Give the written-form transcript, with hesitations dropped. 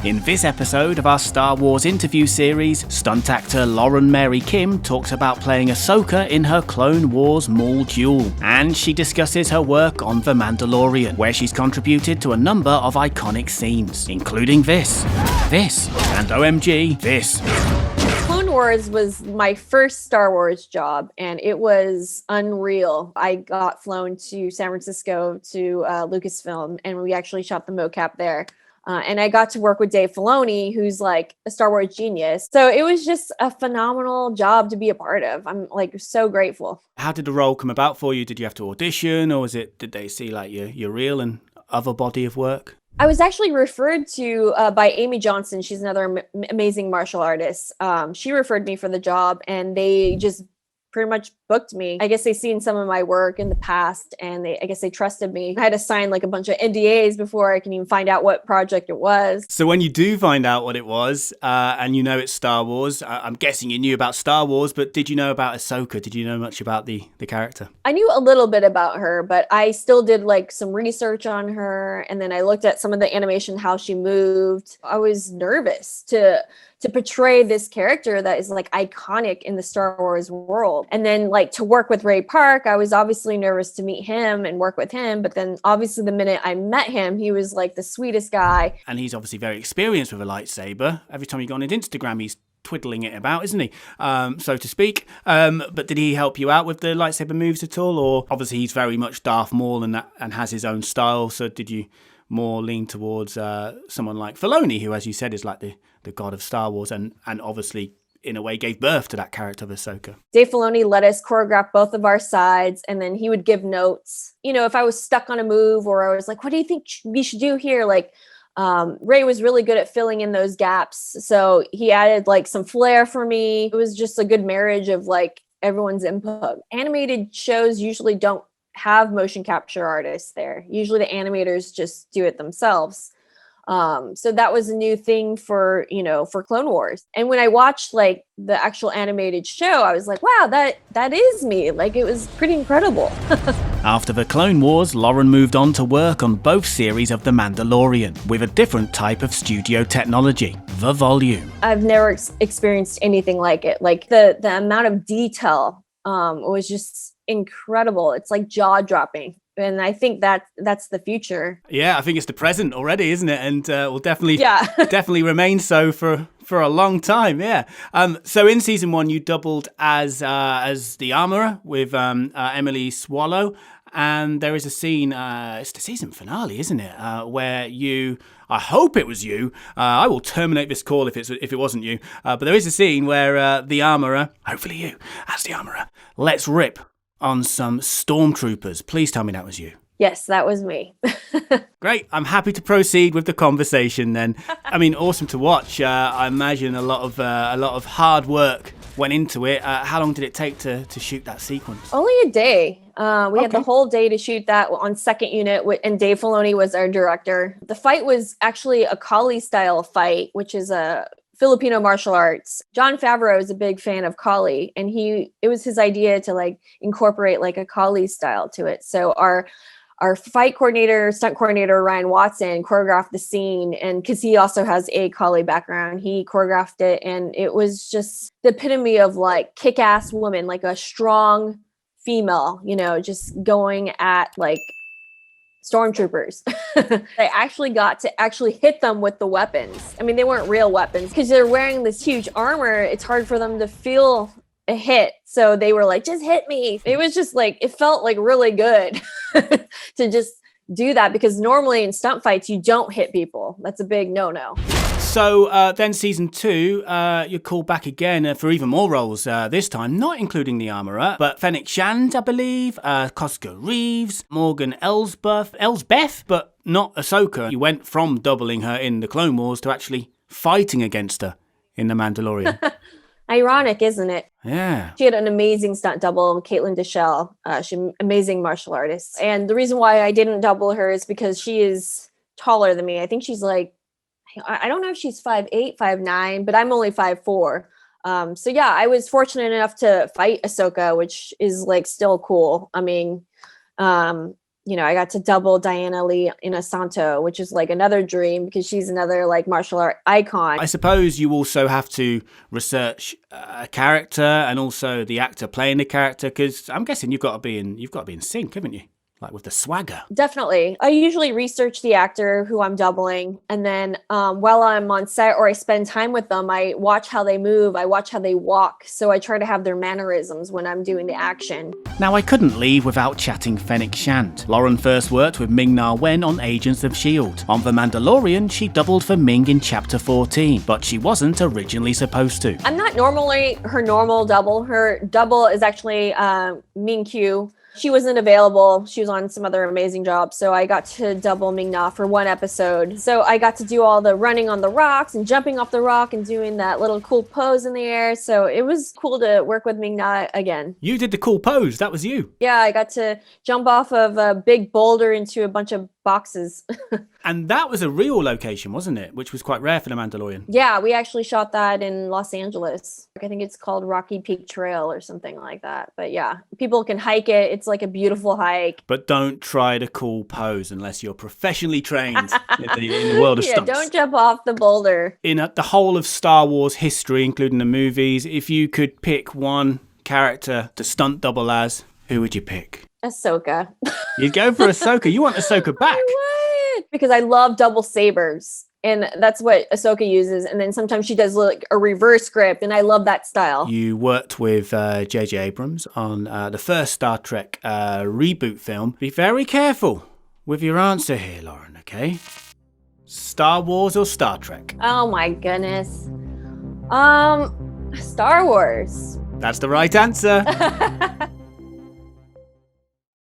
In this episode of our Star Wars interview series, stunt actor Lauren Mary Kim talks about playing Ahsoka in her Clone Wars Maul duel, and she discusses her work on The Mandalorian, where she's contributed to a number of iconic scenes, including this, and OMG, this. Clone Wars was my first Star Wars job, and it was unreal. I got flown to San Francisco to Lucasfilm, and we actually shot the mocap there. And I got to work with Dave Filoni, who's like a Star Wars genius. So it was just a phenomenal job to be a part of. I'm like so grateful. How did the role come about for you? Did you have to audition, or did they see like your real and other body of work? I was actually referred to by Amy Johnson. She's another amazing martial artist. She referred me for the job, and they just pretty much booked me. I guess they seen some of my work in the past, and I guess they trusted me. I had to sign like a bunch of NDAs before I can even find out what project it was. So when you do find out what it was, and you know it's Star Wars, I'm guessing you knew about Star Wars, but did you know about Ahsoka? Did you know much about the character? I knew a little bit about her, but I still did like some research on her, and then I looked at some of the animation, how she moved. I was nervous to portray this character that is like iconic in the Star Wars world. And then like to work with Ray Park, I was obviously nervous to meet him and work with him. But then obviously the minute I met him, he was like the sweetest guy. And he's obviously very experienced with a lightsaber. Every time you go on his Instagram, he's twiddling it about, isn't he? So to speak. But did he help you out with the lightsaber moves at all? Or obviously he's very much Darth Maul and has his own style. So did you more lean towards someone like Filoni, who, as you said, is like the god of Star Wars and obviously in a way gave birth to that character of Ahsoka? Dave Filoni let us choreograph both of our sides, and then he would give notes. You know, if I was stuck on a move or I was like, what do you think we should do here? Like Ray was really good at filling in those gaps. So he added like some flair for me. It was just a good marriage of like everyone's input. Animated shows usually don't have motion capture artists there. Usually the animators just do it themselves. So that was a new thing for Clone Wars. And when I watched like the actual animated show, I was like, wow, that is me. Like it was pretty incredible. After the Clone Wars, Lauren moved on to work on both series of The Mandalorian with a different type of studio technology, the volume. I've never experienced anything like it. Like the amount of detail was just incredible. It's like jaw-dropping. And I think that's the future. Yeah, I think it's the present already, isn't it? And will definitely definitely remain so for a long time. Yeah. So in season 1, you doubled as the Armourer with Emily Swallow, and there is a scene. It's the season finale, isn't it? Where you. I hope it was you. I will terminate this call if it wasn't you. But there is a scene where the Armourer, hopefully you, as the Armourer, lets rip on some Stormtroopers. Please tell me that was you. Yes, that was me. Great. I'm happy to proceed with the conversation then. I mean, awesome to watch. I imagine a lot of hard work went into it. How long did it take to shoot that sequence? Only a day. We had the whole day to shoot that on second unit, and Dave Filoni was our director. The fight was actually a Kali style fight, which is a Filipino martial arts. Jon Favreau is a big fan of Kali, and it was his idea to like incorporate like a Kali style to it. So our fight coordinator, stunt coordinator, Ryan Watson, choreographed the scene, and because he also has a Kali background, he choreographed it, and it was just the epitome of like kick-ass woman, like a strong female, just going at like Stormtroopers. I actually got to hit them with the weapons. I mean, they weren't real weapons because they're wearing this huge armor. It's hard for them to feel a hit. So they were like, just hit me. It was just like, it felt like really good to just do that, because normally in stunt fights, you don't hit people. That's a big no-no. So then season 2, you're called back again for even more roles, this time not including the Armourer, but Fennec Shand, I believe, Koska Reeves, Morgan Elsbeth, but not Ahsoka. You went from doubling her in the Clone Wars to actually fighting against her in The Mandalorian. Ironic, isn't it? Yeah. She had an amazing stunt double, Caitlin Deschelle. She's an amazing martial artist. And the reason why I didn't double her is because she is taller than me. I think she's like, I don't know if she's 5'8", 5'9", but I'm only 5'4". So yeah, I was fortunate enough to fight Ahsoka, which is like still cool. I mean, I got to double Diana Lee in Asanto, which is like another dream because she's another like martial art icon. I suppose you also have to research a character and also the actor playing the character, because I'm guessing you've got to be in sync, haven't you? Like with the swagger. Definitely. I usually research the actor who I'm doubling. And then while I'm on set or I spend time with them, I watch how they move. I watch how they walk. So I try to have their mannerisms when I'm doing the action. Now, I couldn't leave without chatting Fennec Shand. Lauren first worked with Ming Na Wen on Agents of S.H.I.E.L.D. On The Mandalorian, she doubled for Ming in Chapter 14, but she wasn't originally supposed to. I'm not normally her normal double. Her double is actually Ming Q. She wasn't available. She was on some other amazing jobs. So I got to double Ming Na for one episode. So I got to do all the running on the rocks and jumping off the rock and doing that little cool pose in the air. So it was cool to work with Ming Na again. You did the cool pose. That was you. Yeah, I got to jump off of a big boulder into a bunch of boxes. And that was a real location, wasn't it? Which was quite rare for The Mandalorian. Yeah, we actually shot that in Los Angeles. I think it's called Rocky Peak Trail or something like that. But yeah, people can hike it. It's like a beautiful hike. But don't try the cool pose unless you're professionally trained in the world of stunts. Yeah, don't jump off the boulder. In the whole of Star Wars history, including the movies, if you could pick one character to stunt double as, who would you pick? Ahsoka. You'd go for Ahsoka. You want Ahsoka back. I would. Because I love double sabers. And that's what Ahsoka uses. And then sometimes she does like a reverse grip. And I love that style. You worked with J.J. Abrams on the first Star Trek reboot film. Be very careful with your answer here, Lauren, okay? Star Wars or Star Trek? Oh my goodness. Star Wars. That's the right answer.